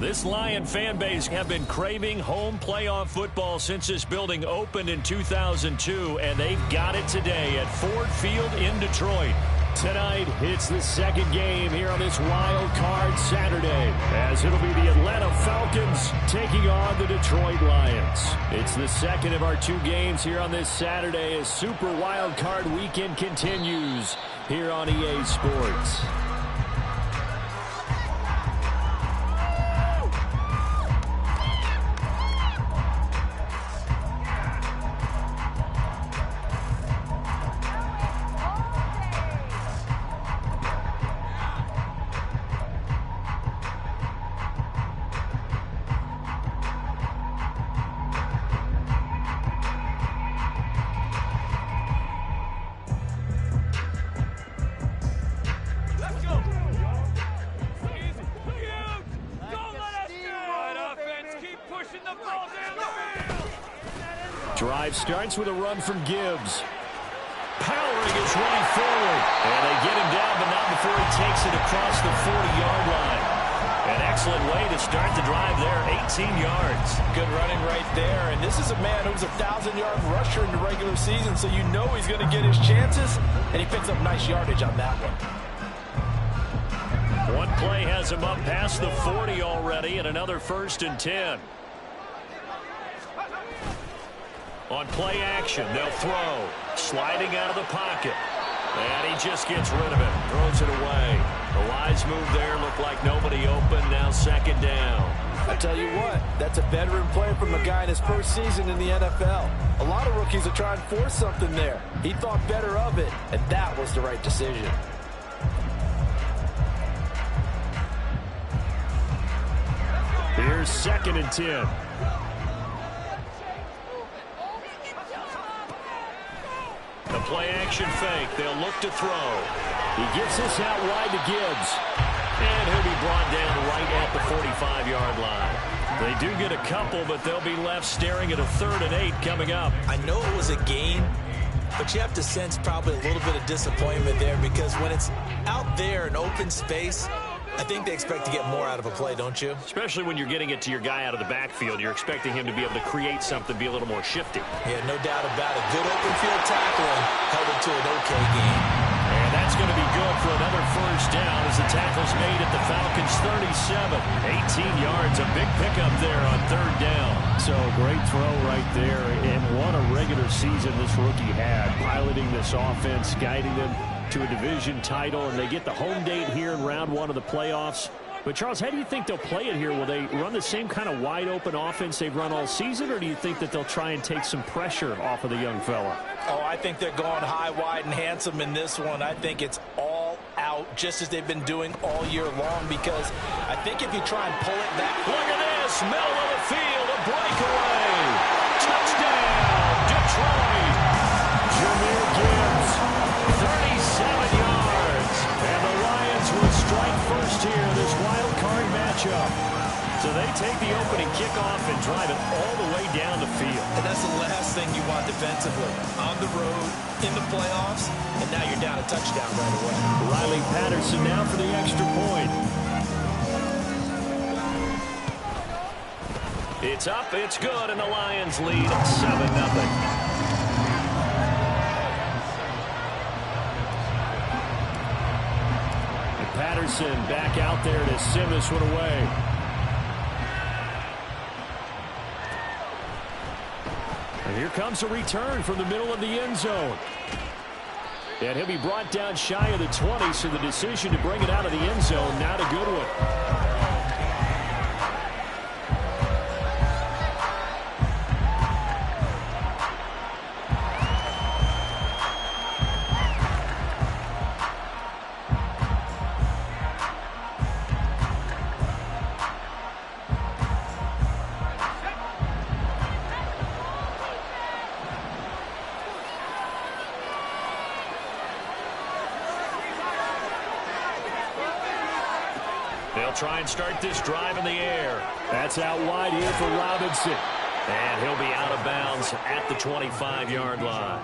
This Lion fan base have been craving home playoff football since this building opened in 2002, and they've got it today at Ford Field in Detroit. Tonight, it's the second game here on this Wild Card Saturday, as it'll be the Atlanta Falcons taking on the Detroit Lions. It's the second of our two games here on this Saturday as Super Wild Card Weekend continues here on EA Sports. Drive starts with a run from Gibbs. Powering his running forward. And they get him down, but not before he takes it across the 40-yard line. An excellent way to start the drive there, 18 yards. Good running right there. And this is a man who's a 1,000-yard rusher in the regular season, so you know he's going to get his chances. And he picks up nice yardage on that one. One play has him up past the 40 already, and another 1st and 10. On play action, they'll throw. Sliding out of the pocket. And he just gets rid of it. Throws it away. The wise move there. Looked like nobody open. Now 2nd down. I tell you what, that's a veteran play from a guy in his first season in the NFL. A lot of rookies are trying to force something there. He thought better of it, and that was the right decision. Here's 2nd and 10. The play-action fake. They'll look to throw. He gives this out wide to Gibbs. And he'll be brought down right at the 45-yard line. They do get a couple, but they'll be left staring at a 3rd and 8 coming up. I know it was a gain, but you have to sense probably a little bit of disappointment there because when it's out there in open space, I think they expect to get more out of a play, don't you? Especially when you're getting it to your guy out of the backfield. You're expecting him to be able to create something, be a little more shifty. Yeah, no doubt about it. Good open field tackling held it to an okay game. And that's going to be good for another 1st down as the tackle's made at the Falcons' 37. 18 yards, a big pickup there on 3rd down. So great throw right there. And what a regular season this rookie had, piloting this offense, guiding them to a division title, and they get the home date here in round 1 of the playoffs. But, Charles, how do you think they'll play it here? Will they run the same kind of wide-open offense they've run all season, or do you think that they'll try and take some pressure off of the young fella? Oh, I think they're going high, wide, and handsome in this one. I think it's all out, just as they've been doing all year long, because I think if you try and pull it back. Look at this, middle of the field, a breakaway. Touchdown, Detroit. Jahmyr Gibbs, 37 yards. And the Lions will strike first here, this wild card matchup. So they take the opening kickoff and drive it all the way down the field. And that's the last thing you want defensively. On the road, in the playoffs, and now you're down a touchdown right away. Riley Patterson now for the extra point. It's up, it's good, and the Lions lead 7-0. Patterson back out there to send this one away. And here comes a return from the middle of the end zone. And he'll be brought down shy of the 20, so the decision to bring it out of the end zone, not a good one. They'll try and start this drive in the air. That's out wide here for Robinson. And he'll be out of bounds at the 25-yard line.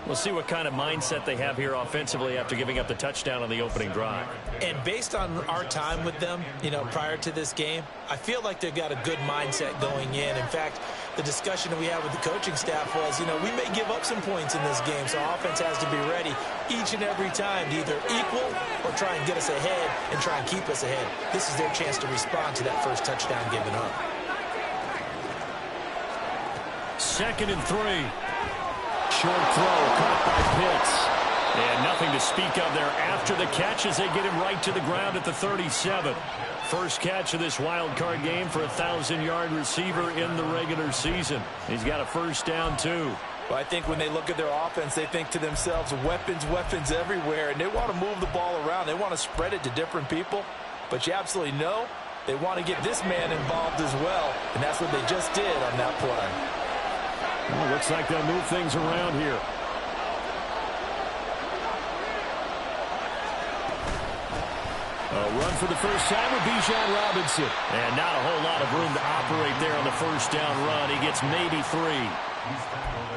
We'll see what kind of mindset they have here offensively after giving up the touchdown on the opening drive. And based on our time with them, prior to this game, I feel like they've got a good mindset going in. In fact, the discussion that we had with the coaching staff was, we may give up some points in this game, so offense has to be ready each and every time to either equal or try and get us ahead and try and keep us ahead. This is their chance to respond to that first touchdown given up. 2nd and 3. Short throw caught by Pitts. And nothing to speak of there after the catch as they get him right to the ground at the 37. First catch of this wild card game for a 1,000-yard receiver in the regular season. He's got a first down, too. Well, I think when they look at their offense, they think to themselves, weapons everywhere, and they want to move the ball around. They want to spread it to different people. But you absolutely know they want to get this man involved as well, and that's what they just did on that play. Well, looks like they'll move things around here. A run for the first time with Bijan Robinson. And not a whole lot of room to operate there on the first down run. He gets maybe 3.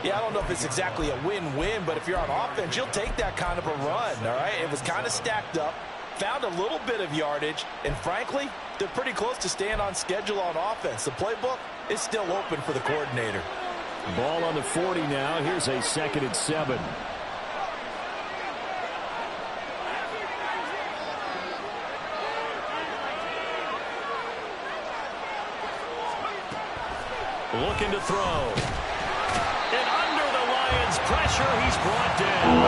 Yeah, I don't know if it's exactly a win-win, but if you're on offense, you'll take that kind of a run, all right? It was kind of stacked up, found a little bit of yardage, and frankly, they're pretty close to staying on schedule on offense. The playbook is still open for the coordinator. Ball on the 40 now. Here's a 2nd and 7. Looking to throw. And under the Lions' pressure, he's brought down.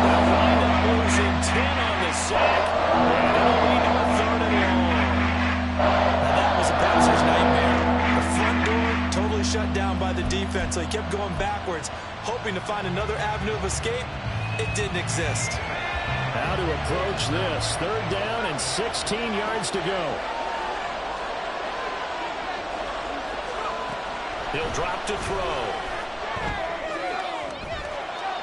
They'll wind up losing 10 on the sack. And it'll lead to a 3rd and long. Now that was a passer's nightmare. The front door totally shut down by the defense, so he kept going backwards, hoping to find another avenue of escape. It didn't exist. How to approach this. 3rd down and 16 yards to go. He'll drop to throw.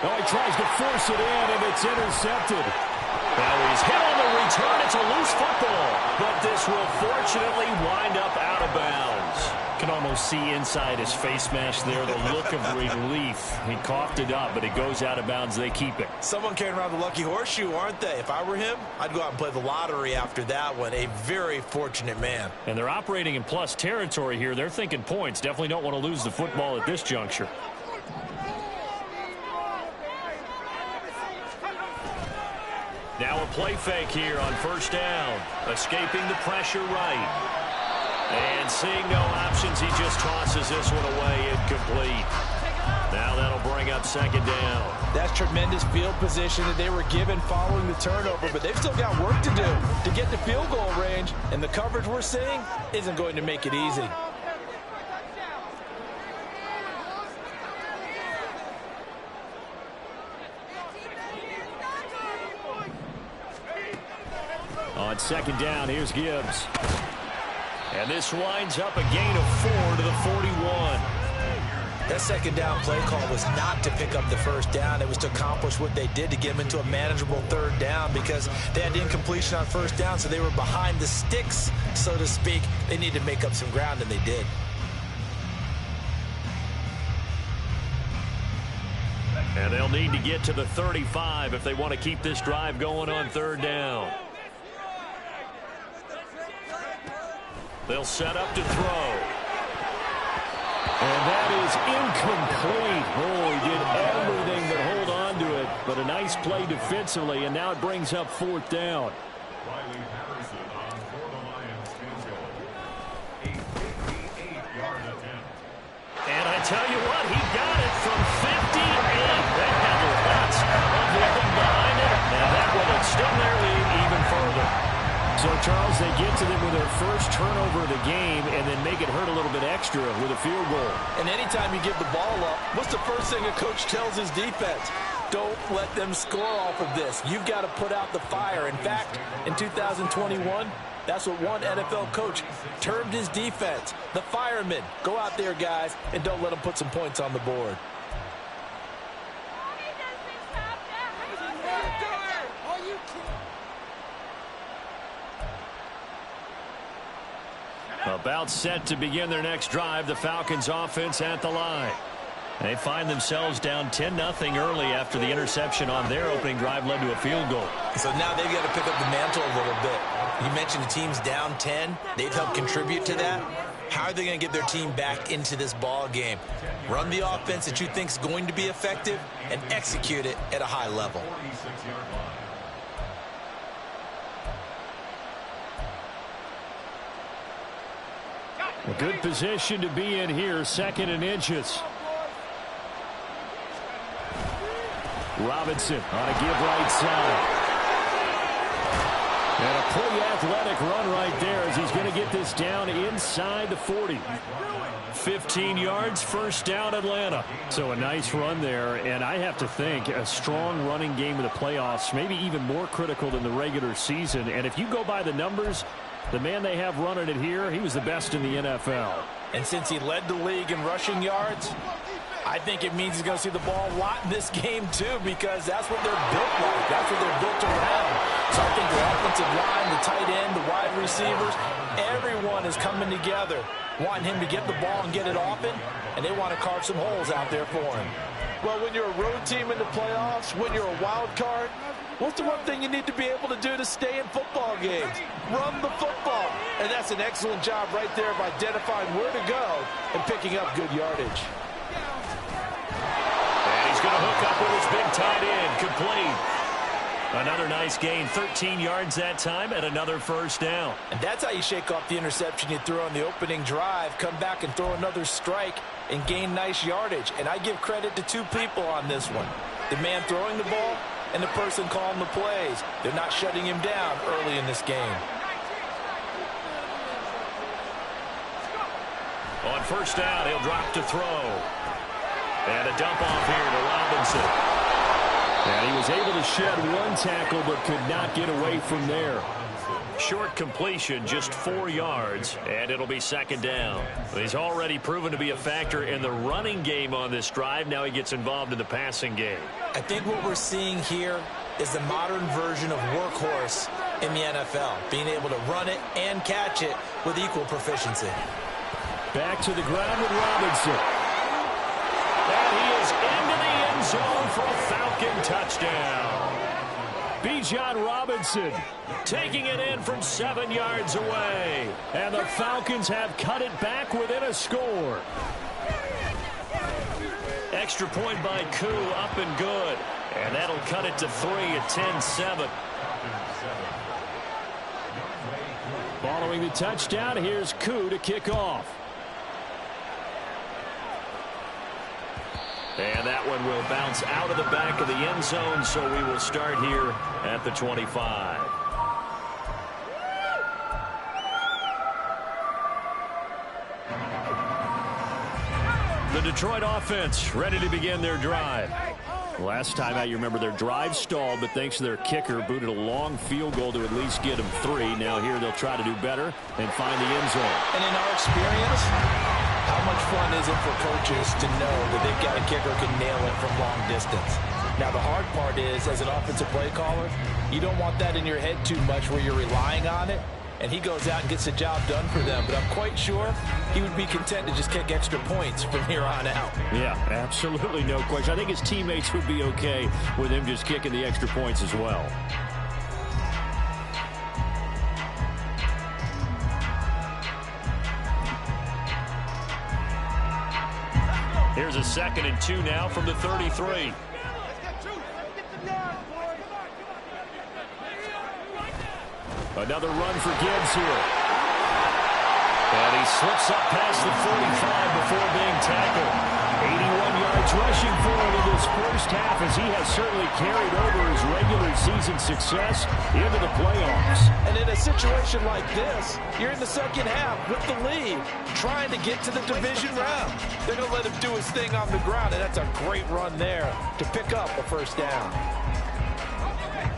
Oh, he tries to force it in, and it's intercepted. Now he's hit on the return. It's a loose football, but this will fortunately wind up out of bounds. Can almost see inside his face mask there the look of relief. He coughed it up, but it goes out of bounds. They keep it. Someone carrying around the lucky horseshoe, aren't they? If I were him, I'd go out and play the lottery after that one. A very fortunate man. And they're operating in plus territory here. They're thinking points. Definitely don't want to lose the football at this juncture. Now a play fake here on first down. Escaping the pressure right. And seeing no options, he just tosses this one away incomplete. Now that'll bring up 2nd down. That's tremendous field position that they were given following the turnover, but they've still got work to do to get the field goal range, and the coverage we're seeing isn't going to make it easy. On 2nd down, here's Gibbs. And this winds up a gain of 4 to the 41. That 2nd down play call was not to pick up the first down. It was to accomplish what they did to get them into a manageable 3rd down because they had incompletion on first down, so they were behind the sticks, so to speak. They needed to make up some ground, and they did. And they'll need to get to the 35 if they want to keep this drive going on 3rd down. They'll set up to throw. And that is incomplete. Oh, he did everything but hold on to it. But a nice play defensively, and now it brings up 4th down. And I tell you what, he got it from 58. That had lots of looking behind it. And that will extend their lead even further. So, Charles, they get to them with their first turnover of the game and then make it hurt a little bit extra with a field goal. And anytime you give the ball up, what's the first thing a coach tells his defense? Don't let them score off of this. You've got to put out the fire. In fact, in 2021, that's what one NFL coach termed his defense. The firemen. Go out there, guys, and don't let them put some points on the board. A About set to begin their next drive. The Falcons offense at the line. They find themselves down 10-0 early after the interception on their opening drive led to a field goal. So now they've got to pick up the mantle a little bit. You mentioned the team's down 10. They've helped contribute to that. How are they going to get their team back into this ball game? Run the offense that you think is going to be effective and execute it at a high level. A good position to be in here, 2nd and inches. Robinson on a give right side. And a pretty athletic run right there as he's going to get this down inside the 40. 15 yards, first down Atlanta. So a nice run there, and I have to think a strong running game in the playoffs, maybe even more critical than the regular season. And if you go by the numbers, the man they have running it here, he was the best in the NFL. And since he led the league in rushing yards, I think it means he's going to see the ball a lot in this game, too, because that's what they're built like. That's what they're built around. So I think the offensive line, the tight end, the wide receivers, everyone is coming together, wanting him to get the ball and get it often, and they want to carve some holes out there for him. Well, when you're a road team in the playoffs, when you're a wild card, what's the one thing you need to be able to do to stay in football games? Run the football. And that's an excellent job right there of identifying where to go and picking up good yardage. And he's going to hook up with his big tight end, complete. Another nice gain, 13 yards that time, and another first down. And that's how you shake off the interception you threw on the opening drive, come back and throw another strike and gain nice yardage. And I give credit to two people on this one. The man throwing the ball and the person calling the plays. They're not shutting him down early in this game. On first down, he'll drop to throw. And a dump off here to Robinson. And he was able to shed one tackle but could not get away from there. Short completion, just 4 yards, and it'll be 2nd down. He's already proven to be a factor in the running game on this drive. Now he gets involved in the passing game. I think what we're seeing here is the modern version of workhorse in the NFL, being able to run it and catch it with equal proficiency. Back to the ground with Robinson. And he is into the end zone for a Falcon touchdown. Bijan Robinson taking it in from 7 yards away. And the Falcons have cut it back within a score. Extra point by Koo, up and good. And that'll cut it to 3 at 10-7. Following the touchdown, here's Koo to kick off. And that one will bounce out of the back of the end zone, so we will start here at the 25. The Detroit offense ready to begin their drive. Last time out, you remember their drive stalled, but thanks to their kicker, booted a long field goal to at least get them 3. Now here they'll try to do better and find the end zone. And in our experience, how much fun is it for coaches to know that they've got a kicker who can nail it from long distance? Now, the hard part is, as an offensive play caller, you don't want that in your head too much where you're relying on it, and he goes out and gets the job done for them. But I'm quite sure he would be content to just kick extra points from here on out. Yeah, absolutely no question. I think his teammates would be okay with him just kicking the extra points as well. Here's a 2nd and 2 now from the 33. Another run for Gibbs here. And he slips up past the 45 before being tackled. 81 yards rushing for him in this first half, as he has certainly carried over his regular season success into the playoffs. And in a situation like this, you're in the second half with the lead, trying to get to the division round. They're going to let him do his thing on the ground, and that's a great run there to pick up a first down.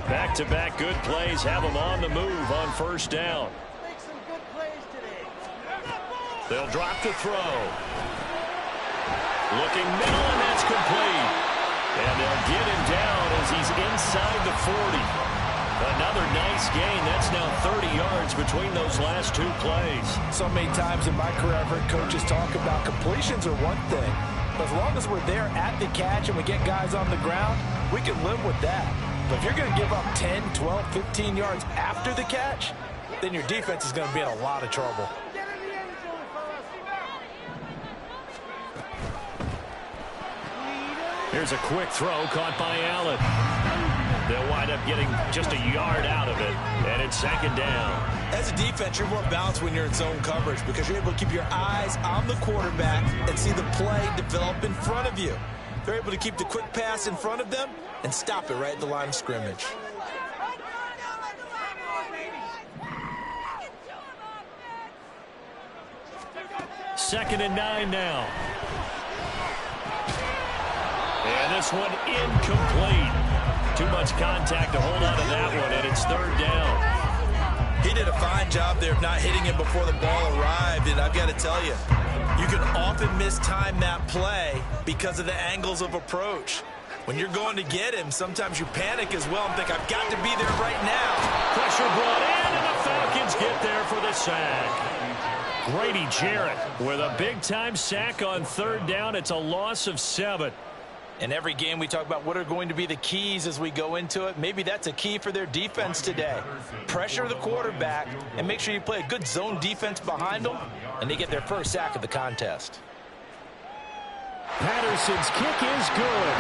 Back-to-back good plays have them on the move on first down. They'll drop the throw. Looking middle, and that's complete. And they'll get him down as he's inside the 40. Another nice gain. That's now 30 yards between those last two plays. So many times in my career, I've heard coaches talk about completions are one thing. But as long as we're there at the catch and we get guys on the ground, we can live with that. But if you're going to give up 10, 12, 15 yards after the catch, then your defense is going to be in a lot of trouble. Here's a quick throw caught by Allen. They'll wind up getting just a yard out of it, and it's second down. As a defense, you're more balanced when you're in zone coverage because you're able to keep your eyes on the quarterback and see the play develop in front of you. They're able to keep the quick pass in front of them and stop it right at the line of scrimmage. Second and 9 now. And this one incomplete. Too much contact to hold on to that one, and it's third down. He did a fine job there of not hitting him before the ball arrived, and I've got to tell you, you can often mistime that play because of the angles of approach. When you're going to get him, sometimes you panic as well and think, I've got to be there right now. Pressure brought in, and the Falcons get there for the sack. Grady Jarrett with a big-time sack on third down. It's a loss of 7. In every game, we talk about what are going to be the keys as we go into it. Maybe that's a key for their defense today. Pressure the quarterback and make sure you play a good zone defense behind them, and they get their first sack of the contest. Patterson's kick is good.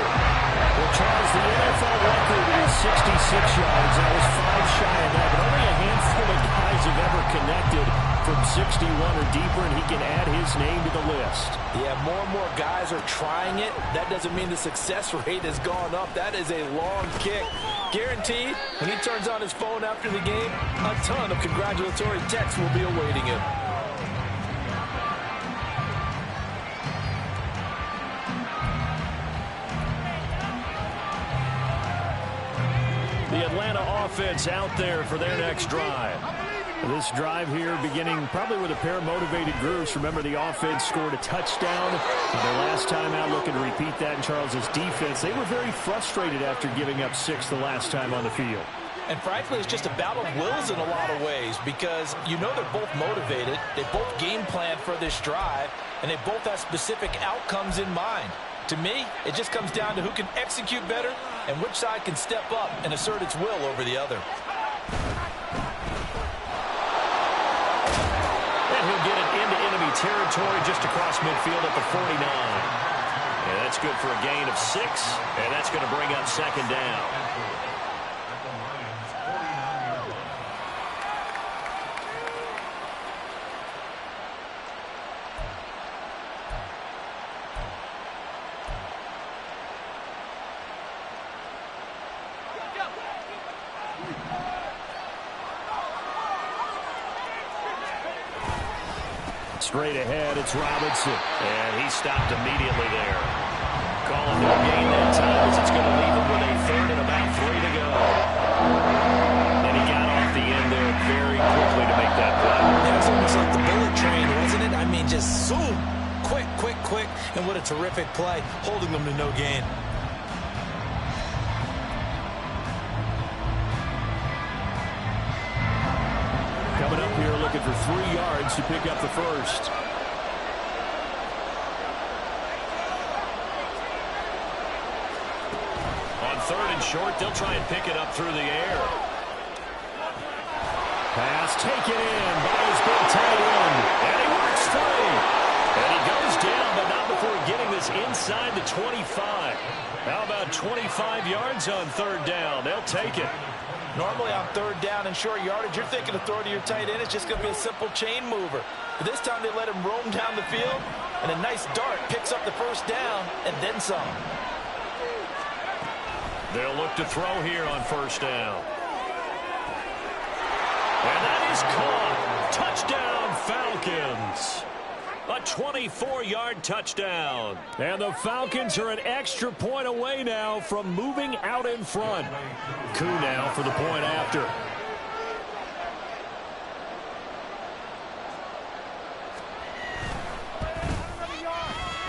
Well, Charles, the NFL record is 66 yards. That was 5 shy of that, but only a handful of guys have ever connected from 61 or deeper, and he can add his name to the list. Yeah, more and more guys are trying it. That doesn't mean the success rate has gone up. That is a long kick. Guaranteed, when he turns on his phone after the game, a ton of congratulatory texts will be awaiting him. The Atlanta offense out there for their next drive. This drive here beginning probably with a pair of motivated groups. Remember, the offense scored a touchdown. Their last time out, looking to repeat that in Charles's defense. They were very frustrated after giving up 6 the last time on the field. And frankly, it's just a battle of wills in a lot of ways because you know they're both motivated. They both game plan for this drive, and they both have specific outcomes in mind. To me, it just comes down to who can execute better and which side can step up and assert its will over the other. And he'll get it into enemy territory just across midfield at the 49. And that's good for a gain of 6, and that's going to bring up second down. Straight ahead, it's Robinson. And he stopped immediately there. Calling no gain that time as it's going to leave him with a third and about 3 to go. And he got off the end there very quickly to make that play. It was almost like the bullet train, wasn't it? I mean, just zoom. Quick, quick, quick. And what a terrific play, holding them to no gain. Coming up here looking for 3 yards to pick up the first. On third and short, they'll try and pick it up through the air. Pass taken in by his big tight end. And he works free. And he goes down, but not before getting this inside the 25. How about 25 yards on third down? They'll take it. Normally on third down and short yardage, you're thinking of throw to your tight end. It's just going to be a simple chain mover. But this time they let him roam down the field, and a nice dart picks up the first down and then some. They'll look to throw here on first down. And that is caught. Touchdown, Falcons. A 24-yard touchdown. And the Falcons are an extra point away now from moving out in front. Coup now for the point after.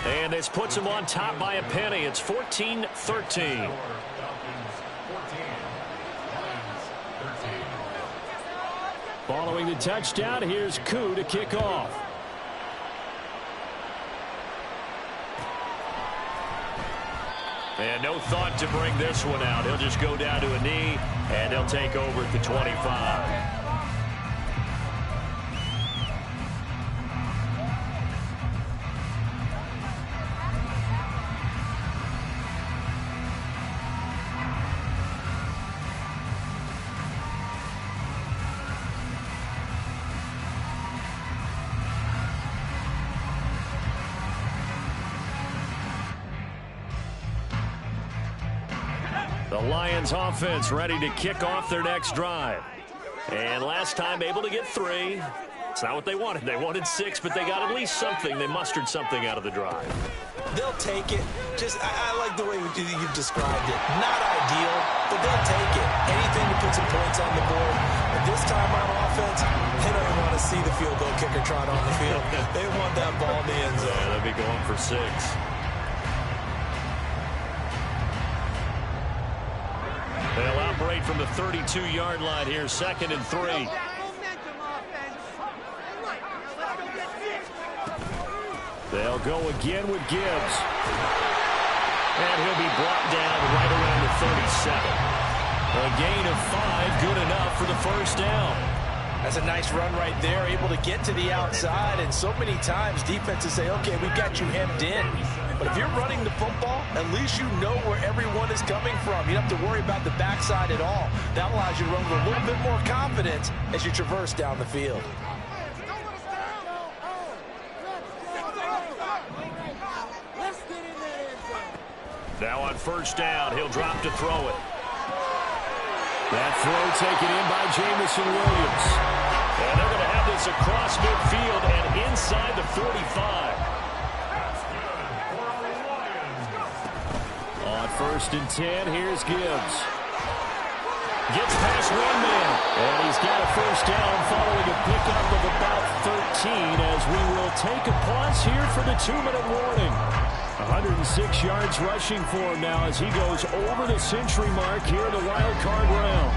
And this puts them on top by a penny. It's 14-13. Following the touchdown, here's Koo to kick off. And no thought to bring this one out. He'll just go down to a knee, and he'll take over at the 25. The Lions offense ready to kick off their next drive. And last time able to get 3. It's not what they wanted. They wanted 6, but they got at least something. They mustered something out of the drive. They'll take it. I like the way you've described it. Not ideal, but they'll take it. Anything to put some points on the board. But this time on offense, they don't want to see the field goal kicker trot on the field. They want that ball in the end zone. Yeah, they'll be going for 6. They'll operate from the 32-yard line here, 2nd and 3. They'll go again with Gibbs. And he'll be brought down right around the 37. A gain of 5, good enough for the first down. That's a nice run right there, able to get to the outside. And so many times defenses say, okay, we've got you hemmed in. But if you're running the football, at least you know where everyone is coming from. You don't have to worry about the backside at all. That allows you to run with a little bit more confidence as you traverse down the field. Now on first down, he'll drop to throw it. That throw taken in by Jamison Williams. And they're going to have this across midfield and inside the 45. On 1st and 10, here's Gibbs. Gets past one man, and he's got a first down following a pickup of about 13 as we will take a pause here for the 2-minute warning. 106 yards rushing for him now as he goes over the century mark here in the wild card round.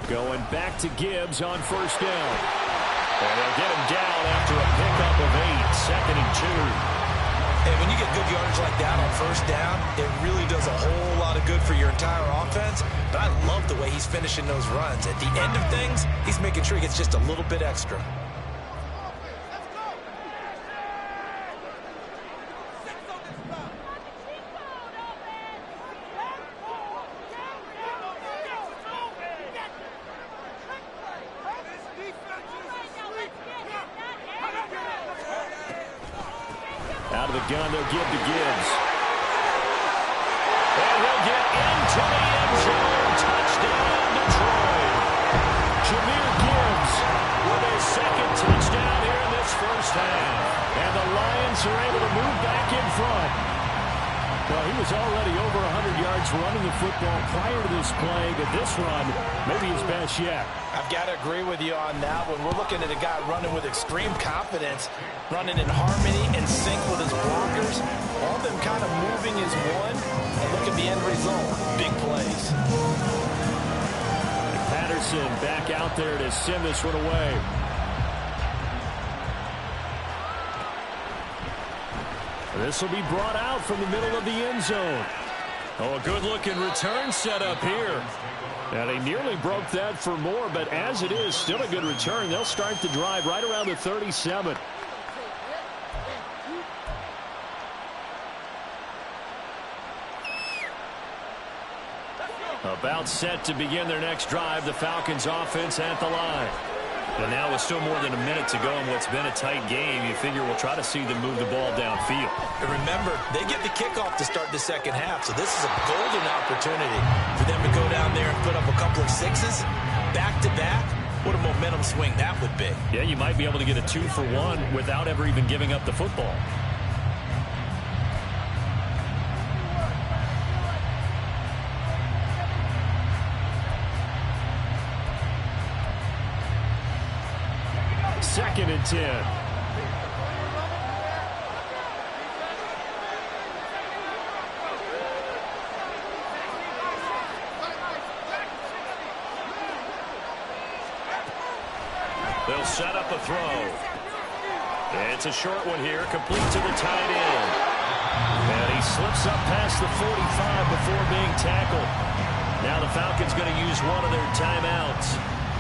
Going back to Gibbs on first down. And they'll get him down after a pickup of 8, 2nd and 2. And when you get good yardage like that on first down, it really does a whole lot of good for your entire offense. But I love the way he's finishing those runs. At the end of things, he's making sure he gets just a little bit extra. Out of the gun, they'll give to Gibbs. And he'll get into the end zone. Touchdown, Detroit. Jahmyr Gibbs with a 2nd touchdown here in this first half. And the Lions are able to move back in front. Well, he was already over 100 yards running the football prior to this play, but this run may be his best yet. I've got to agree with you on that one. We're looking at a guy running with extreme confidence, running in harmony and sync with his blockers. All of them kind of moving as one. And look at the end result. Big plays. Patterson back out there to send this one away. This will be brought out from the middle of the end zone. Oh, a good-looking return set up here. And he nearly broke that for more, but as it is, still a good return. They'll start the drive right around the 37. About set to begin their next drive, the Falcons offense at the line. And now with still more than a minute to go in what's been a tight game, you figure we'll try to see them move the ball downfield. And remember, they get the kickoff to start the second half, so this is a golden opportunity for them to go down there and put up a couple of 6s back-to-back. What a momentum swing that would be. Yeah, you might be able to get a 2-for-1 without ever even giving up the football. Second and 10. He'll set up a throw. It's a short one here, complete to the tight end. And he slips up past the 45 before being tackled. Now the Falcons going to use one of their timeouts.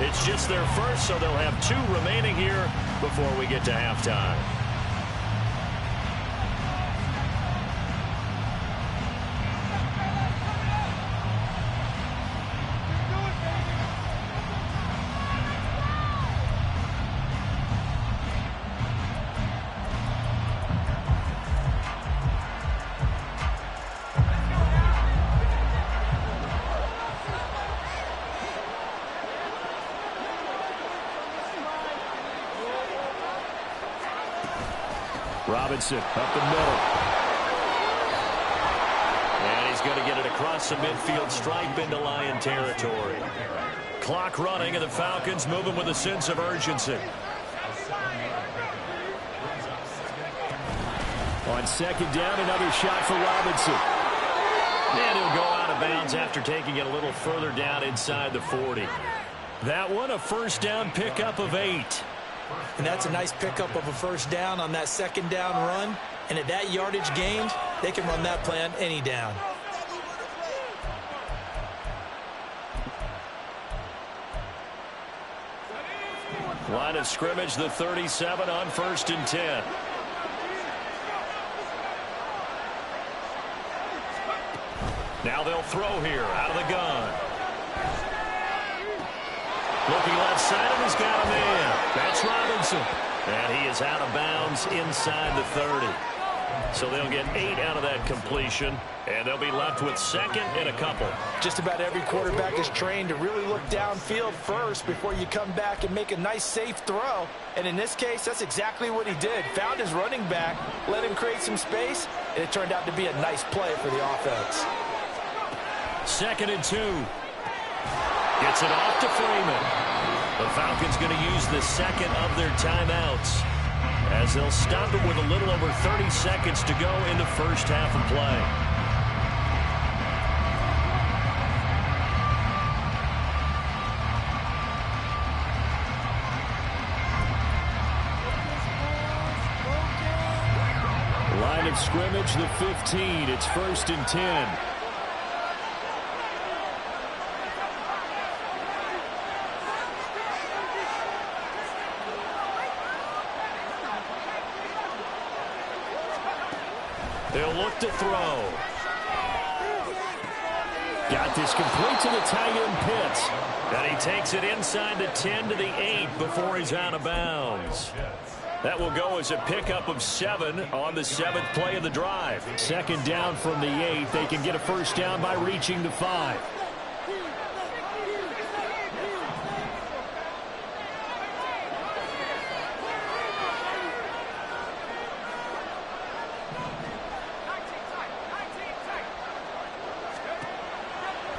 It's just their first, so they'll have 2 remaining here before we get to halftime. Robinson up the middle. And he's going to get it across the midfield stripe into Lion territory. Clock running, and the Falcons moving with a sense of urgency. On second down, another shot for Robinson. And he'll go out of bounds after taking it a little further down inside the 40. That one, a first down pickup of 8. And that's a nice pickup of a first down on that second down run. And at that yardage gained, they can run that play on any down. Line of scrimmage, the 37 on 1st and 10. Now they'll throw here out of the gun. Looking left side, and he's got a man. That's Robinson. And he is out of bounds inside the 30. So they'll get 8 out of that completion, and they'll be left with 2nd and a couple. Just about every quarterback is trained to really look downfield first before you come back and make a nice, safe throw. And in this case, that's exactly what he did. Found his running back, let him create some space, and it turned out to be a nice play for the offense. 2nd and 2. Gets it off to Freeman. The Falcons going to use the second of their timeouts as they'll stop it with a little over 30 seconds to go in the first half of play. Line of scrimmage, the 15. It's 1st and 10. They'll look to throw. Got this complete to the tight end Pitts. And he takes it inside the 10 to the 8 before he's out of bounds. That will go as a pickup of 7 on the 7th play of the drive. 2nd down from the 8. They can get a first down by reaching the 5.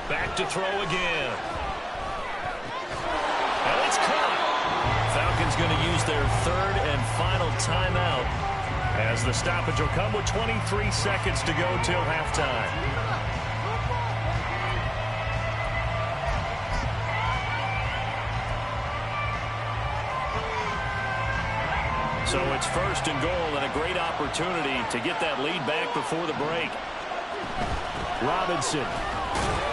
Back to throw again. And it's caught. Falcons going to use their 3rd and final timeout as the stoppage will come with 23 seconds to go till halftime. So it's 1st and goal and a great opportunity to get that lead back before the break. Robinson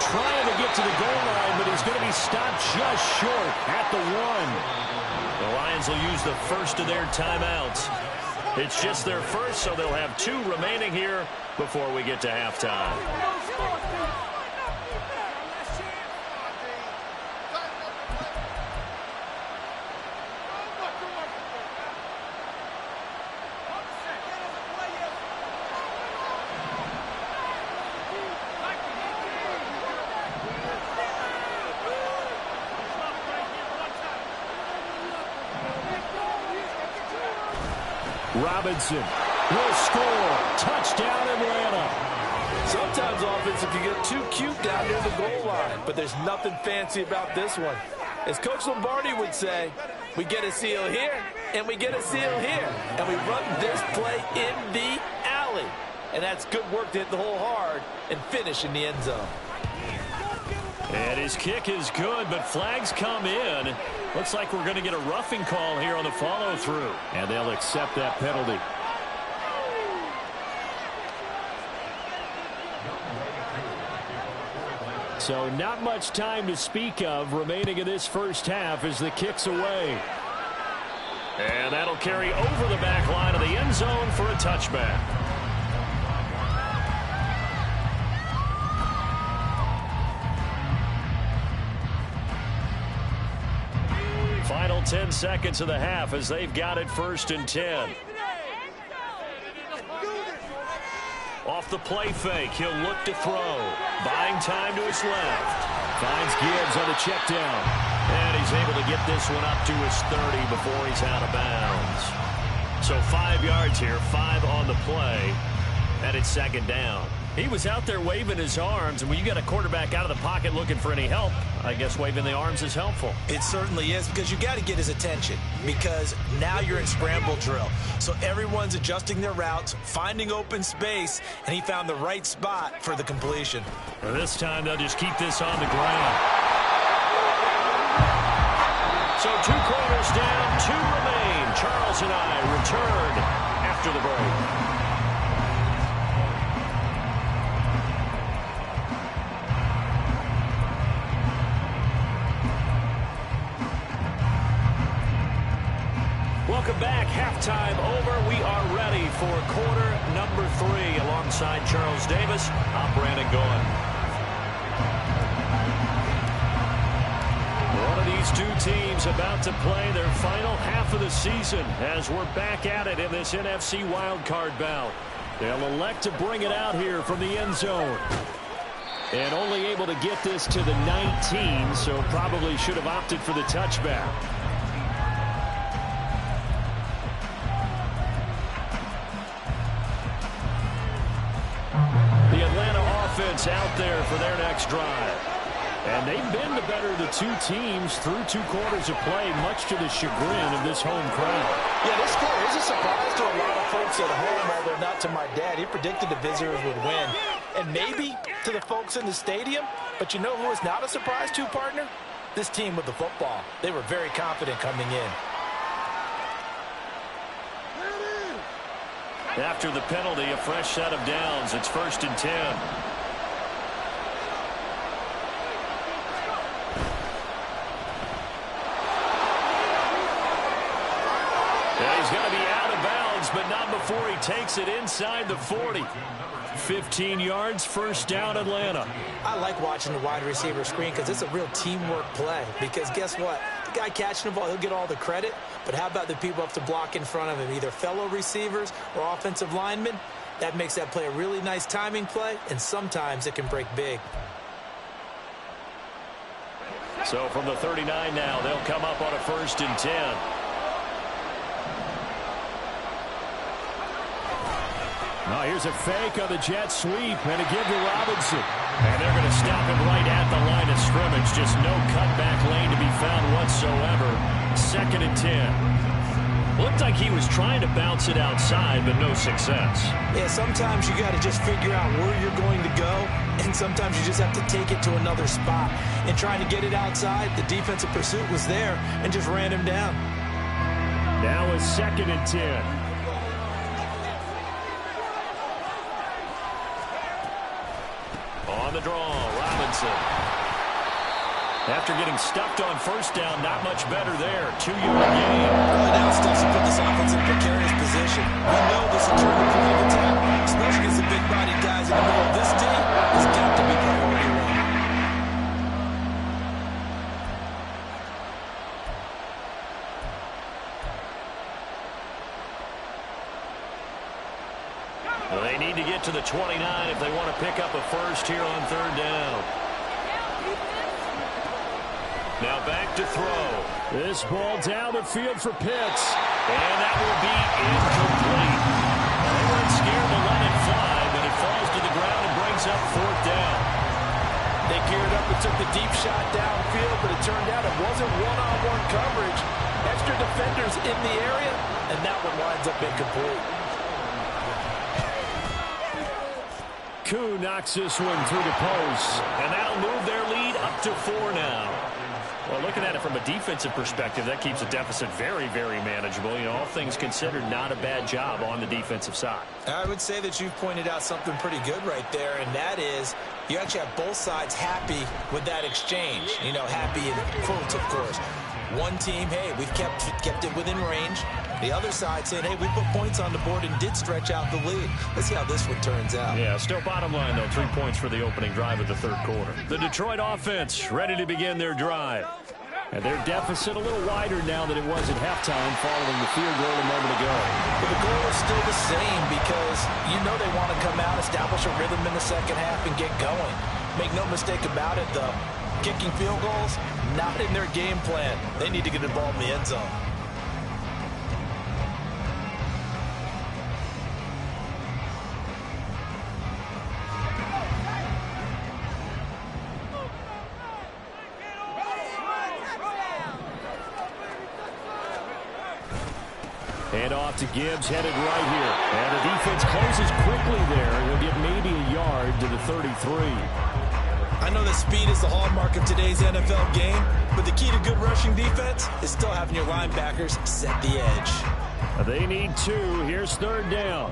trying to get to the goal line, but he's going to be stopped just short at the 1. The Lions will use the first of their timeouts. It's just their first, so they'll have 2 remaining here before we get to halftime. Robinson will score. Touchdown, Atlanta. Sometimes offense, if you get too cute down near the goal line, but there's nothing fancy about this one. As Coach Lombardi would say, we get a seal here, and we get a seal here, and we run this play in the alley. And that's good work to hit the hole hard and finish in the end zone. And his kick is good, but flags come in. Looks like we're going to get a roughing call here on the follow-through. And they'll accept that penalty. So not much time to speak of remaining in this first half as the kick's away. And that'll carry over the back line of the end zone for a touchback. Final 10 seconds of the half as they've got it 1st and 10. Off the play fake, he'll look to throw. Buying time to his left. Finds Gibbs on the check down. And he's able to get this one up to his 30 before he's out of bounds. So 5 yards here, 5 on the play. And it's 2nd down. He was out there waving his arms, and when you got a quarterback out of the pocket looking for any help, I guess waving the arms is helpful. It certainly is, because you got to get his attention, because now you're in scramble drill. So everyone's adjusting their routes, finding open space, and he found the right spot for the completion. Well, this time they'll just keep this on the ground. So 2 quarters down, 2 remain. Charles and I return after the break. Welcome back. Halftime over. We are ready for quarter number 3. Alongside Charles Davis, I'm Brandon Gaughan. One of these 2 teams about to play their final half of the season as we're back at it in this NFC wildcard bout. They'll elect to bring it out here from the end zone. And only able to get this to the 19, so probably should have opted for the touchback. Out there for their next drive. And they've been the better of the 2 teams through 2 quarters of play, much to the chagrin of this home crowd. Yeah, this score is a surprise to a lot of folks at home, although not to my dad. He predicted the visitors would win. And maybe to the folks in the stadium. But you know who is not a surprise to, partner? This team with the football. They were very confident coming in. After the penalty, a fresh set of downs. It's 1st and 10. He's going to be out of bounds, but not before he takes it inside the 40. 15 yards, 1st down, Atlanta. I like watching the wide receiver screen because it's a real teamwork play. Because guess what? The guy catching the ball, he'll get all the credit. But how about the people up to block in front of him, either fellow receivers or offensive linemen? That makes that play a really nice timing play, and sometimes it can break big. So from the 39 now, they'll come up on a 1st and 10. Now here's a fake on the jet sweep and a give to Robinson. And they're going to stop him right at the line of scrimmage. Just no cutback lane to be found whatsoever. 2nd and 10. Looked like he was trying to bounce it outside, but no success. Yeah, sometimes you got to just figure out where you're going to go, and sometimes you just have to take it to another spot. And trying to get it outside, the defensive pursuit was there and just ran him down. Now a 2nd and 10. On the draw, Robinson. After getting stuffed on 1st down, not much better there. 2-yard gain. Really now still to put this offense in a precarious position. We know this will turn the point of attack, especially against the big-bodied guys in the middle of this team. Has got to be priority 1. Well, they need to get to the 29 if they want to pick up a 1st here on 3rd down. Now back to throw. This ball down the field for Pitts. And that will be incomplete. They weren't scared to let it fly, but it falls to the ground and brings up 4th down. They geared up and took the deep shot downfield, but it turned out it wasn't one-on-one coverage. Extra defenders in the area, and that one winds up incomplete. Koo knocks this one through the post, and that'll move their lead up to 4 now. Well, looking at it from a defensive perspective, that keeps the deficit very, very manageable. You know, all things considered, not a bad job on the defensive side. I would say that you've pointed out something pretty good right there, and that is you actually have both sides happy with that exchange. You know, happy in quotes, of course. One team, hey, we've kept it within range. The other side saying, hey, we put points on the board and did stretch out the lead. Let's see how this one turns out. Yeah, still bottom line, though, 3 points for the opening drive of the third quarter. The Detroit offense ready to begin their drive. And their deficit a little wider now than it was at halftime following the field goal a moment ago. But the goal is still the same because you know they want to come out, establish a rhythm in the second half, and get going. Make no mistake about it, though. Kicking field goals, not in their game plan. They need to get the ball in the end zone. Hand off to Gibbs, headed right here. And the defense closes quickly there. He'll get maybe a yard to the 33. I know that speed is the hallmark of today's NFL game, but the key to good rushing defense is still having your linebackers set the edge. They need 2. Here's third down.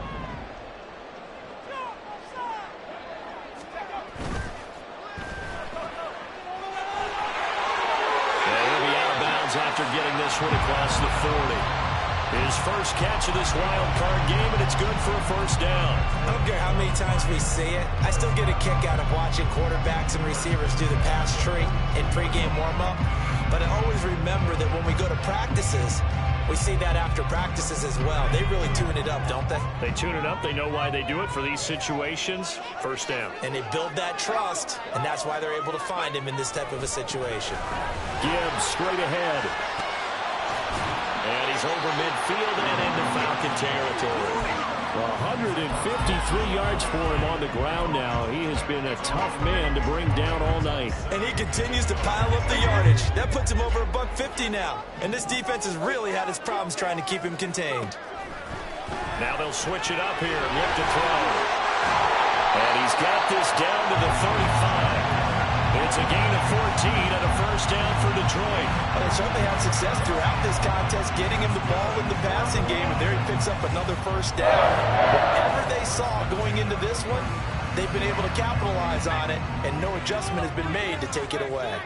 And he'll be out of bounds after getting this one across the 40. His first catch of this wild card game, and it's good for a first down. I don't care how many times we see it. I still get a kick out of watching quarterbacks and receivers do the pass tree in pregame warm-up. But I always remember that when we go to practices, we see that after practices as well. They really tune it up, don't they? They tune it up. They know why they do it for these situations. First down. And they build that trust, and that's why they're able to find him in this type of a situation. Gibbs straight ahead. And he's over midfield and into Falcon territory. 153 yards for him on the ground now. He has been a tough man to bring down all night. And he continues to pile up the yardage. That puts him over $150 now. And this defense has really had its problems trying to keep him contained. Now they'll switch it up here. Look to throw. And he's got this down to the 35. It's a gain of 14 and a first down for Detroit. Well, they certainly had success throughout this contest, getting him the ball in the passing game, and there he picks up another first down. Whatever they saw going into this one, they've been able to capitalize on it, and no adjustment has been made to take it away.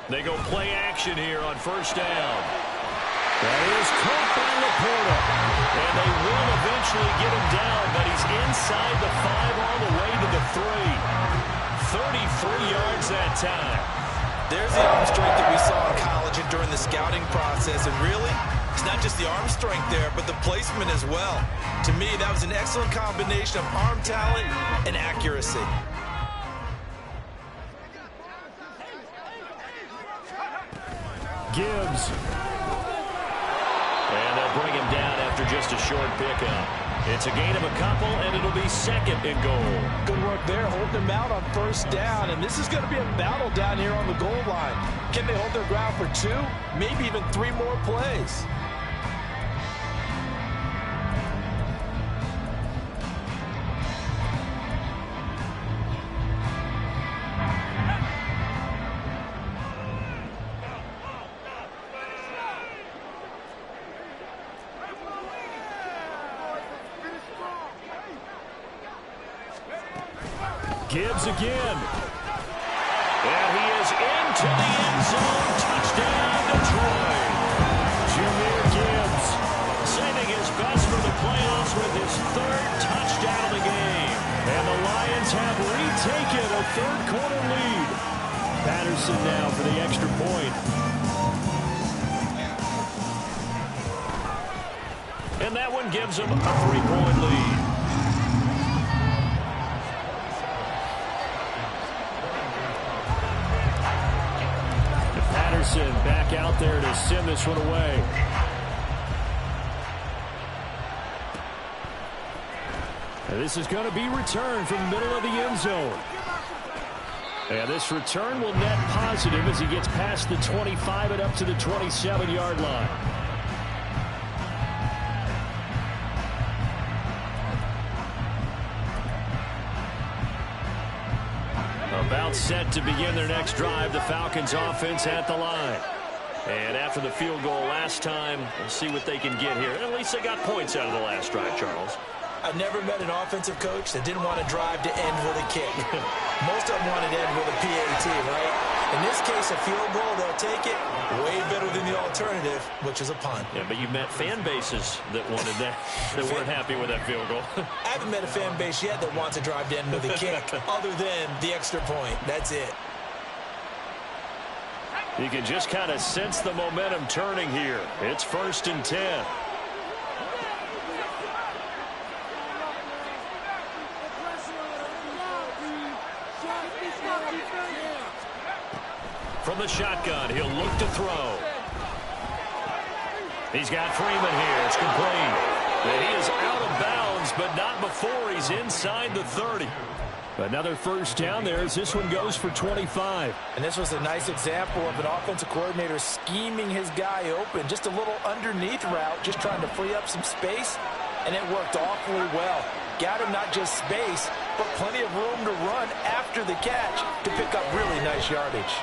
They go play action here on first down. That is caught by Laporta. And they will eventually get him down, but he's inside the 5 all the way to the 3. 33 yards that time. There's the arm strength that we saw in college and during the scouting process. And really, it's not just the arm strength there, but the placement as well. To me, that was an excellent combination of arm talent and accuracy. Gibbs. And they'll bring him down after just a short pickup. It's a gain of a couple, and it'll be second and goal. Good work there, holding him out on first down. And this is going to be a battle down here on the goal line. Can they hold their ground for 2, maybe even 3 more plays? Gibbs again. And he is into the end zone. Touchdown, Detroit. Jahmyr Gibbs saving his best for the playoffs with his 3rd touchdown of the game. And the Lions have retaken a third-quarter lead. Patterson now for the extra point. And that one gives them a 3-point lead. Back out there to send this one away. And this is going to be returned from the middle of the end zone. And this return will net positive as he gets past the 25 and up to the 27-yard line. About set to begin their next drive. The Falcons offense at the line. And after the field goal last time, we'll see what they can get here. At least they got points out of the last drive, Charles. I never met an offensive coach that didn't want to drive to end with a kick. Most of them wanted to end with a PAT, right? In this case, a field goal, they'll take it way better than the alternative, which is a punt. Yeah, but you've met fan bases that wanted that, that weren't happy with that field goal. I haven't met a fan base yet that wants to drive to end with a kick other than the extra point. That's it. You can just kind of sense the momentum turning here. It's 1st and 10. From the shotgun, he'll look to throw. He's got Freeman here. It's complete. And he is out of bounds, but not before he's inside the 30. Another first down there as this one goes for 25. And this was a nice example of an offensive coordinator scheming his guy open. Just a little underneath route, just trying to free up some space, and it worked awfully well. Got him not just space, but plenty of room to run after the catch to pick up really nice yardage.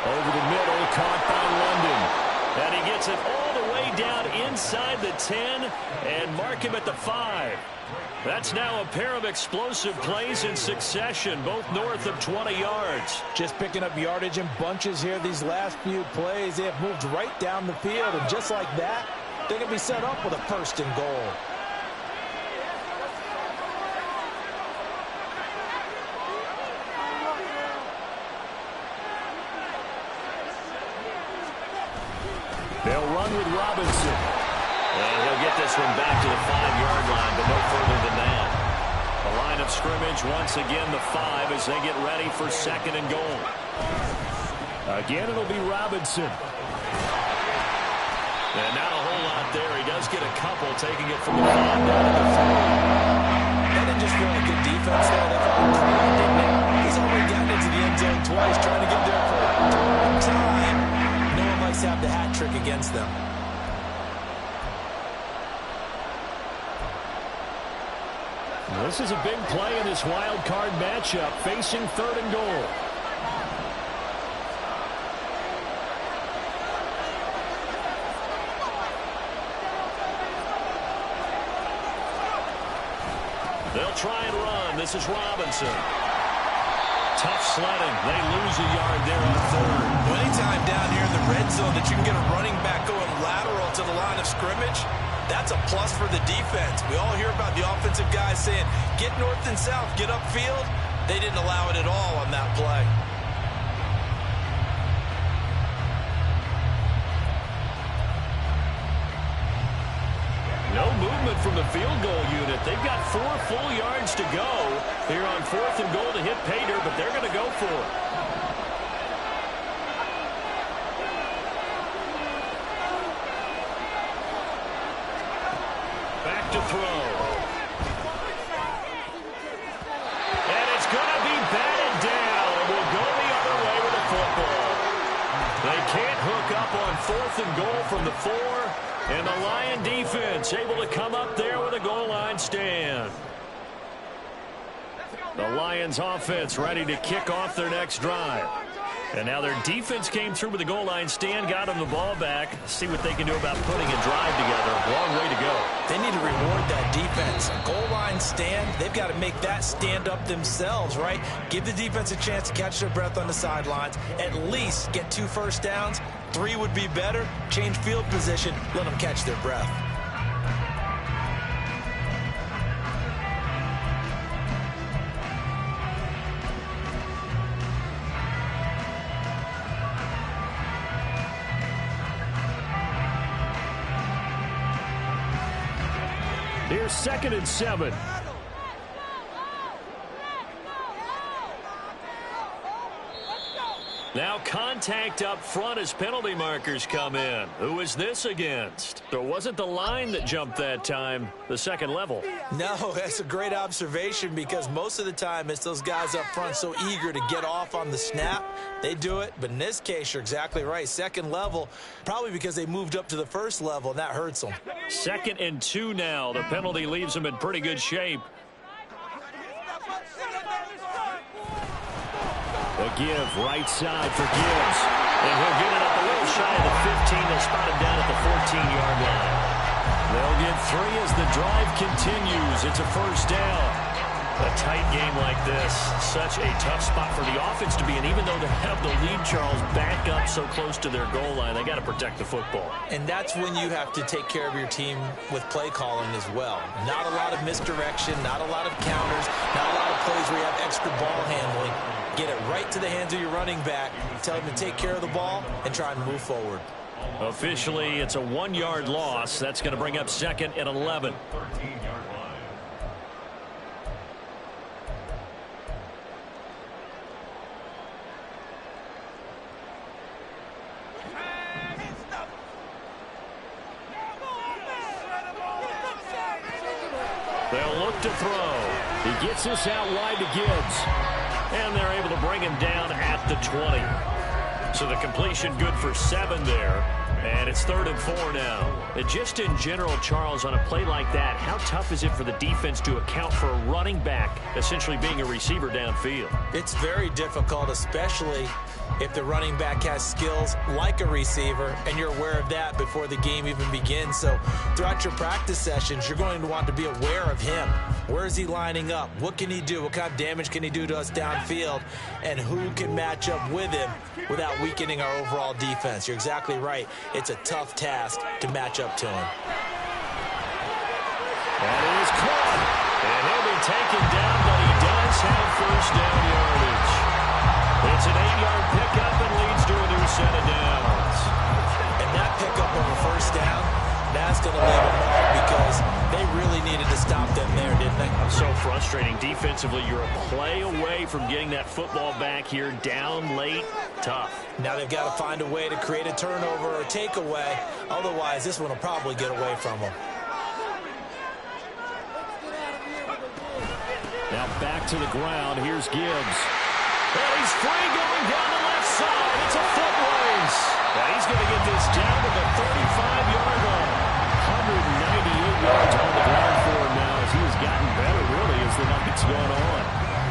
Over the middle, caught by London. And he gets it all the way down inside the 10 and mark him at the 5. That's now a pair of explosive plays in succession, both north of 20 yards. Just picking up yardage in bunches here these last few plays. They have moved right down the field, and just like that, they're going to be set up with a 1st and goal. They'll run with Robinson. And he'll get this one back to the 5-yard line, but no further than that. The line of scrimmage, once again, the 5 as they get ready for 2nd and goal. Again, it'll be Robinson. And not a whole lot there. He does get a couple, taking it from the 5 down to the 3. That didn't just feel like good defense there. They felt great, didn't it? He's already gotten into the end zone twice, trying to get there for a third time. No one likes to have the hat trick against them. This is a big play in this wild card matchup, facing 3rd and goal. They'll try and run. This is Robinson. Tough sledding. They lose a yard there on 3rd. Well, anytime down here in the red zone that you can get a running back going lateral to the line of scrimmage, that's a plus for the defense. We all hear about the offensive guys saying, get north and south, get upfield. They didn't allow it at all on that play. No movement from the field goal unit. They've got 4 full yards to go here on 4th and goal to hit Pater, but they're going to go for it. Back to throw. And it's going to be batted down. And we'll go the other way with the football. They can't hook up on 4th and goal from the 4. And the Lion defense able to come up there with a goal line stand. The Lions offense ready to kick off their next drive. And now their defense came through with the goal line stand, got them the ball back. See what they can do about putting a drive together. Long way to go. They need to reward that defense. A goal line stand, they've got to make that stand up themselves, right? Give the defense a chance to catch their breath on the sidelines. At least get 2 first downs. 3 would be better. Change field position. Let them catch their breath. Here's 2nd and 7. Now contact up front as penalty markers come in. Who is this against? So it wasn't the line that jumped that time, the 2nd level. No, that's a great observation because most of the time it's those guys up front so eager to get off on the snap. They do it, but in this case, you're exactly right. 2nd level, probably because they moved up to the 1st level, and that hurts them. 2nd and 2 now. The penalty leaves them in pretty good shape. A give right side for Gibbs. And he'll get it up a little shy of the 15. They'll spot him down at the 14-yard line. They'll get 3 as the drive continues. It's a first down. A tight game like this, such a tough spot for the offense to be in. Even though they have the lead, Charles, back up so close to their goal line, they got to protect the football. And that's when you have to take care of your team with play calling as well. Not a lot of misdirection, not a lot of counters, not a lot of plays where you have extra ball handling. Get it right to the hands of your running back, tell him to take care of the ball, and try and move forward. Officially, it's a 1-yard loss. That's going to bring up 2nd and 11. They'll look to throw. He gets this out wide to Gibbs. And they're able to bring him down at the 20. So the completion good for 7 there. And it's 3rd and 4 now. And just in general, Charles, on a play like that, how tough is it for the defense to account for a running back essentially being a receiver downfield? It's very difficult, especially if the running back has skills like a receiver, and you're aware of that before the game even begins. So throughout your practice sessions, you're going to want to be aware of him. Where is he lining up? What can he do? What kind of damage can he do to us downfield? And who can match up with him without weakening our overall defense? You're exactly right. It's a tough task to match up to him. That is caught. And he'll be taken down, but he does have first down yardage. It's an 8-yard pickup and leads to a new set of downs. And that pickup of a first down, that's going to leave a mark because they really needed to stop them there, didn't they? So frustrating. Defensively, you're a play away from getting that football back here. Down late, tough. Now they've got to find a way to create a turnover or takeaway. Otherwise, this one will probably get away from them. Now back to the ground. Here's Gibbs. And he's free going down the left side. It's a foot race. And he's going to get this down to the 35-yard line. 198 yards on the ground for him now as he has gotten better, really, as the night's gone on.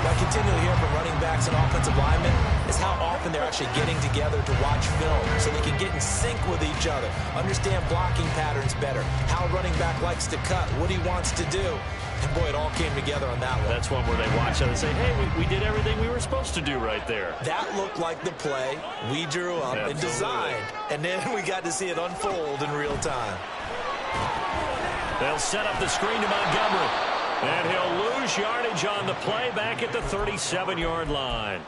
What I continue to hear from running backs and offensive linemen is how often they're actually getting together to watch film so they can get in sync with each other, understand blocking patterns better, how a running back likes to cut, what he wants to do. And, boy, it all came together on that one. That's one where they watch it and say, hey, we did everything we were supposed to do right there. That looked like the play we drew up and designed. And then we got to see it unfold in real time. They'll set up the screen to Montgomery. And he'll lose yardage on the play back at the 37-yard line.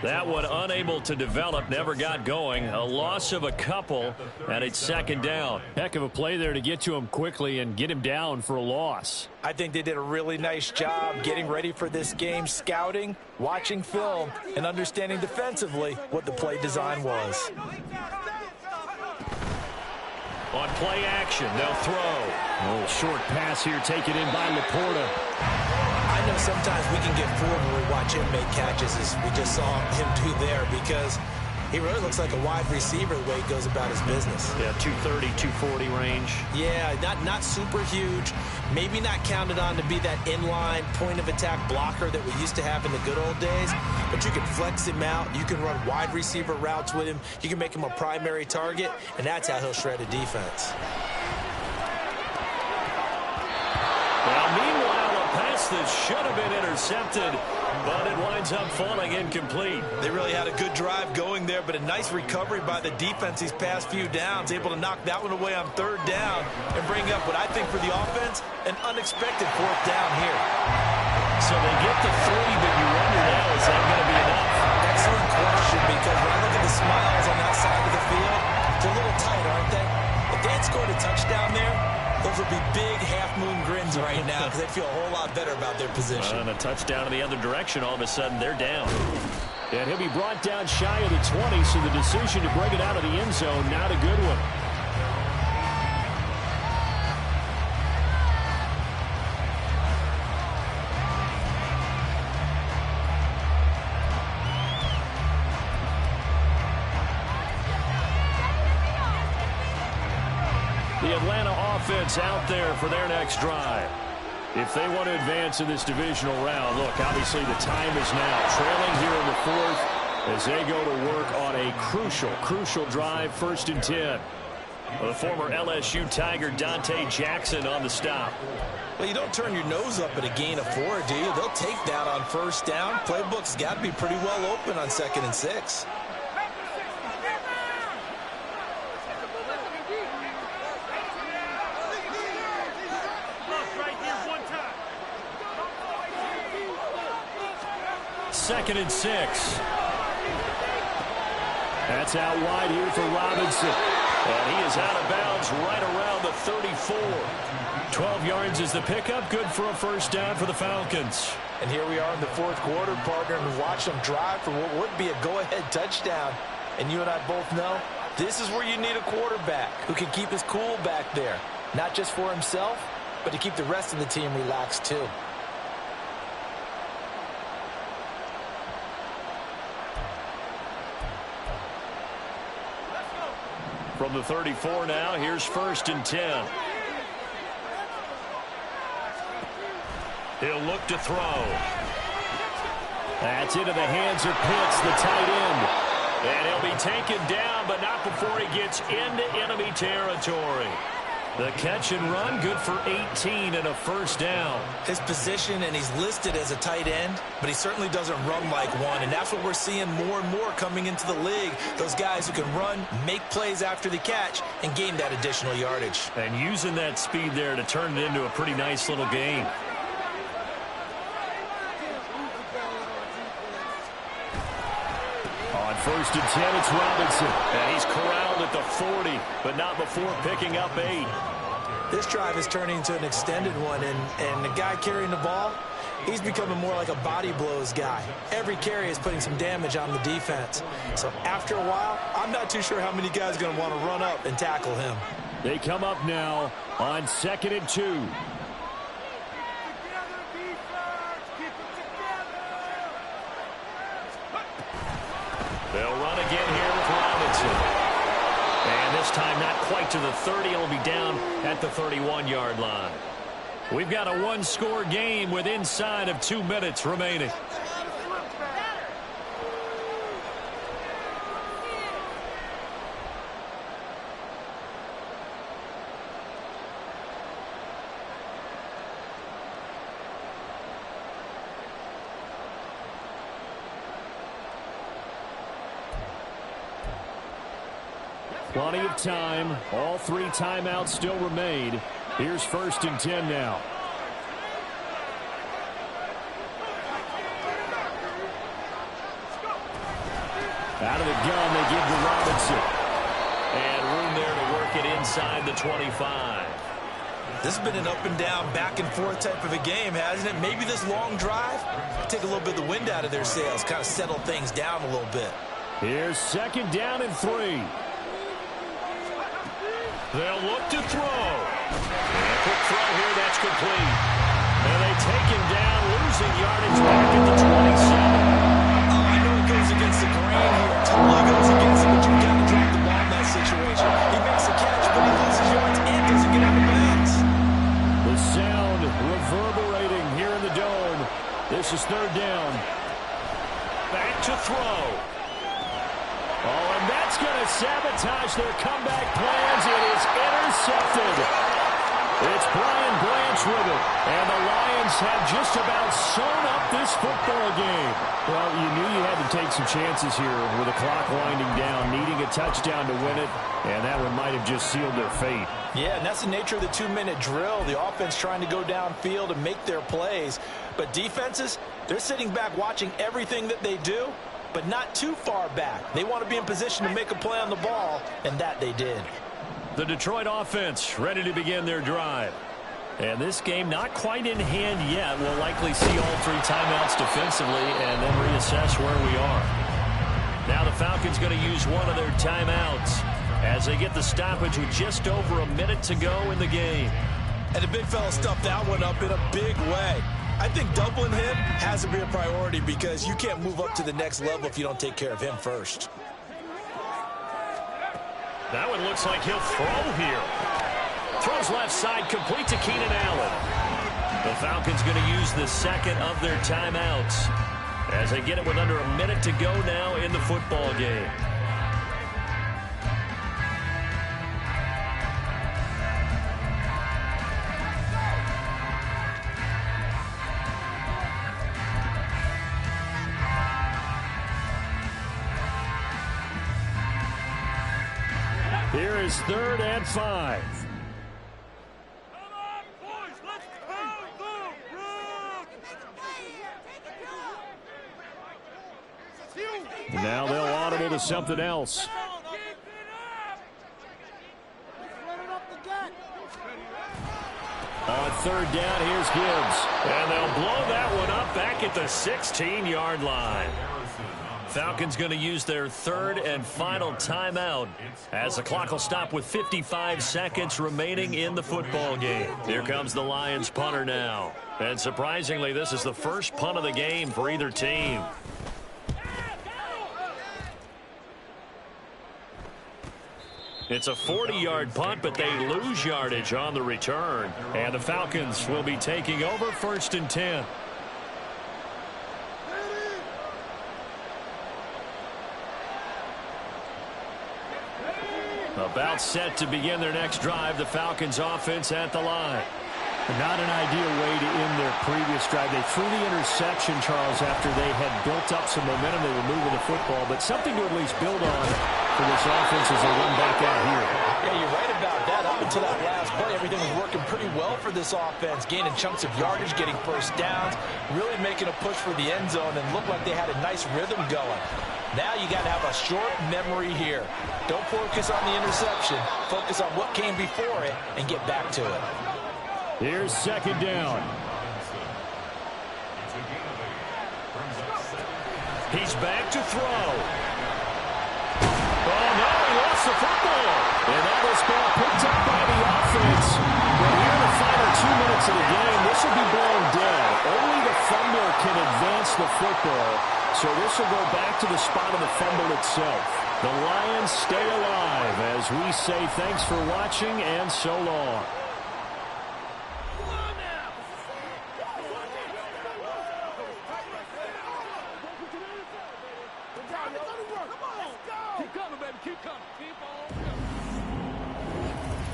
That one unable to develop, never got going. A loss of a couple, and it's 2nd down. Heck of a play there to get to him quickly and get him down for a loss. I think they did a really nice job getting ready for this game, scouting, watching film, and understanding defensively what the play design was. On play action, they'll throw. A little short pass here, taken in by Laporta. I know sometimes we can get fooled when we watch him make catches, as we just saw him do there, because he really looks like a wide receiver the way he goes about his business. Yeah, 230, 240 range. Yeah, not super huge. Maybe not counted on to be that inline point-of-attack blocker that we used to have in the good old days, but you can flex him out. You can run wide receiver routes with him. You can make him a primary target, and that's how he'll shred a defense. Well, meanwhile, a pass that should have been intercepted, but it winds up falling incomplete. They really had a good drive going there, but a nice recovery by the defense these past few downs, able to knock that one away on 3rd down and bring up what I think for the offense, an unexpected 4th down here. So they get the 3, but you wonder now, is that going to be enough? Excellent question, because when I look at the smiles on that side of the field, they're a little tight, aren't they? If they had scored a touchdown there, those would be big half-moon grins right now because they feel a whole lot better about their position. And a touchdown in the other direction, all of a sudden they're down. And he'll be brought down shy of the 20, so the decision to bring it out of the end zone, not a good one. The Atlanta offense out there for their next drive. If they want to advance in this divisional round, look, obviously the time is now. Trailing here in the 4th, as they go to work on a crucial drive, 1st and 10. The former LSU Tiger Dante Jackson on the stop. Well, you don't turn your nose up at a gain of 4, do you? They'll take that on 1st down. Playbook's got to be pretty well open on 2nd and 6. Second and 6. That's out wide here for Robinson. And he is out of bounds right around the 34. 12 yards is the pickup. Good for a 1st down for the Falcons. And here we are in the 4th quarter, partner, and watch them drive for what would be a go-ahead touchdown. And you and I both know this is where you need a quarterback who can keep his cool back there. Not just for himself, but to keep the rest of the team relaxed too. From the 34 now, here's 1st and 10. He'll look to throw. That's into the hands of Pitts, the tight end. And he'll be taken down, but not before he gets into enemy territory. The catch and run, good for 18 and a 1st down. His position, and he's listed as a tight end, but he certainly doesn't run like one, and that's what we're seeing more and more coming into the league. Those guys who can run, make plays after the catch, and gain that additional yardage. And using that speed there to turn it into a pretty nice little game. On 1st and 10, it's Robinson. And he's corralled at the 40, but not before picking up 8. This drive is turning into an extended one, and the guy carrying the ball, he's becoming more like a body blows guy. Every carry is putting some damage on the defense. So after a while, I'm not too sure how many guys are going to want to run up and tackle him. They come up now on 2nd and 2. They'll run again here with Robinson. And this time not quite to the 30. It'll be down at the 31-yard line. We've got a one-score game with inside of 2 minutes remaining. Plenty of time. All 3 timeouts still remain. Here's 1st and 10 now. Out of the gun, they give to Robinson. And room there to work it inside the 25. This has been an up and down, back and forth type of a game, hasn't it? Maybe this long drive, take a little bit of the wind out of their sails, kind of settle things down a little bit. Here's 2nd down and 3. They'll look to throw. And a quick throw here, that's complete. And they take him down, losing yardage back at the 27. I know it goes against the grain here. Totally goes against it, but you've got to drop the ball in that situation. He makes a catch, but he loses yards and doesn't get out of bounds. The sound reverberating here in the dome. This is 3rd down. Back to throw. Oh, and that's going to sabotage their comeback plans. It is intercepted. It's Brian Branch with it. And the Lions have just about sewn up this football game. Well, you knew you had to take some chances here with the clock winding down, needing a touchdown to win it, and that one might have just sealed their fate. Yeah, and that's the nature of the 2-minute drill. The offense trying to go downfield and make their plays. But defenses, they're sitting back watching everything that they do, but not too far back. They want to be in position to make a play on the ball, and that they did. The Detroit offense ready to begin their drive. And this game not quite in hand yet. We'll likely see all 3 timeouts defensively and then reassess where we are. Now the Falcons going to use one of their timeouts as they get the stoppage with just over a minute to go in the game. And the big fella stuffed that one up in a big way. I think doubling him has to be a priority because you can't move up to the next level if you don't take care of him first. That one looks like he'll throw here. Throws left side, complete to Keenan Allen. The Falcons going to use the 2nd of their timeouts. as they get it with under a minute to go now in the football game. Here is 3rd and 5. Now they'll audible to something else. On 3rd down, here's Gibbs. And they'll blow that one up back at the 16-yard line. Falcons going to use their 3rd and final timeout as the clock will stop with 55 seconds remaining in the football game. Here comes the Lions punter now. And surprisingly, this is the first punt of the game for either team. It's a 40-yard punt, but they lose yardage on the return. And the Falcons will be taking over 1st and 10. About set to begin their next drive. The Falcons offense at the line. Not an ideal way to end their previous drive. They threw the interception, Charles, after they had built up some momentum. They were moving the football, but something to at least build on for this offense as they run back out here. Yeah, you're right about that. Up until that last play, everything was working pretty well for this offense, gaining chunks of yardage, getting first downs, really making a push for the end zone, and looked like they had a nice rhythm going. Now you got to have a short memory here. Don't focus on the interception. Focus on what came before it and get back to it. Here's 2nd down. He's back to throw. Oh, no, he lost the football. And that was ball picked up by the offense. But here in the final 2 minutes of the game, this will be blown dead. Only the fumbler can advance the football. So this will go back to the spot of the fumble itself. The Lions stay alive as we say thanks for watching and so long.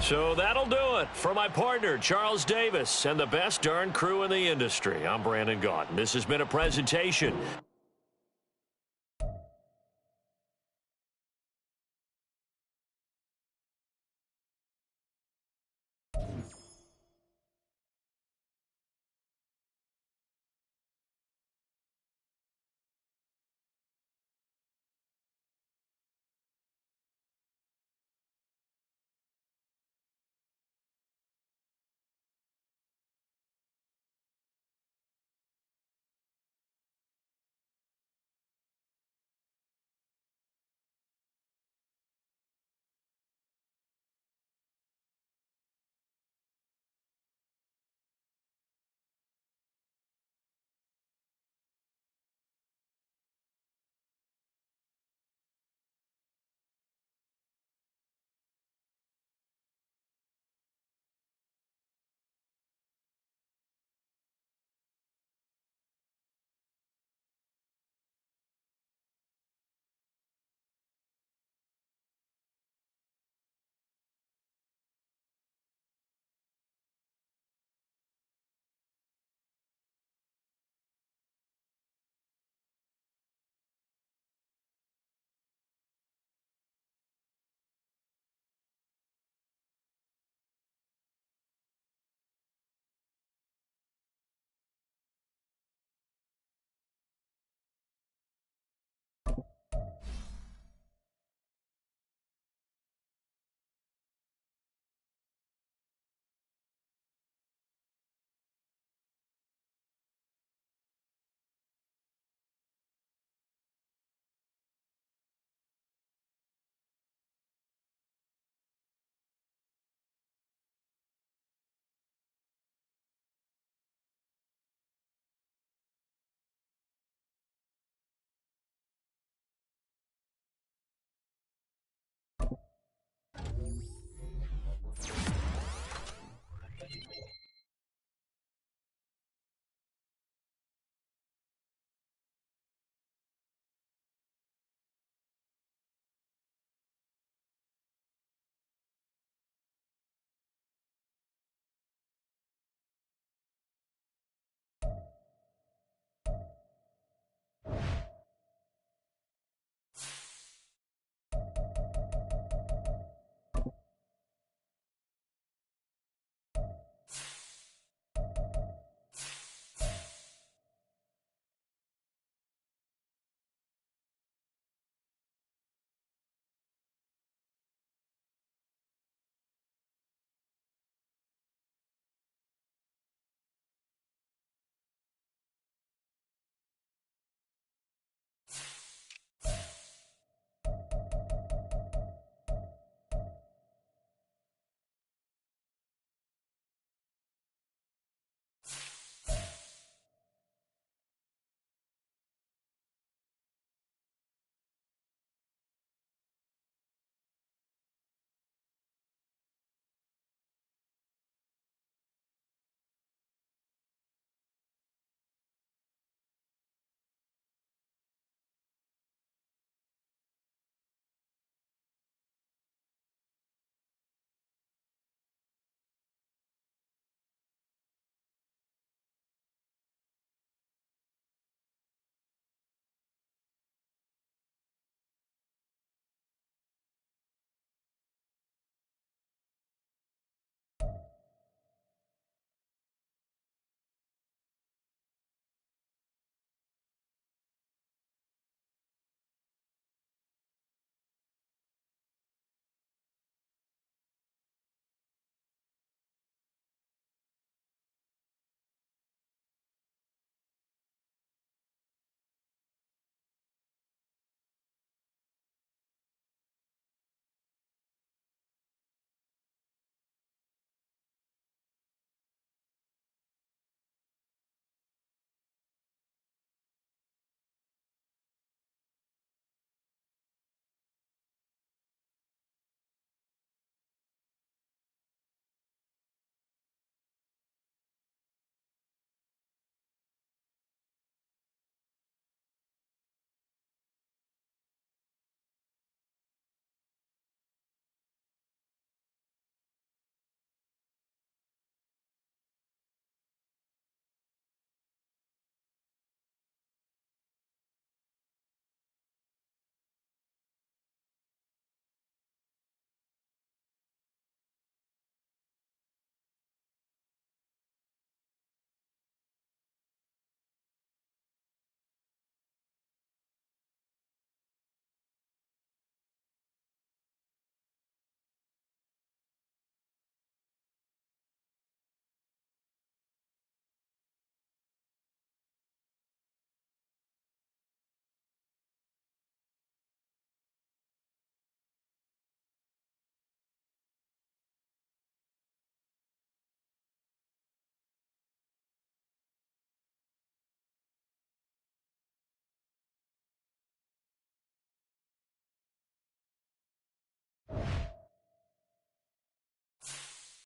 So that'll do it. For my partner, Charles Davis, and the best darn crew in the industry, I'm Brandon Gaudin. This has been a presentation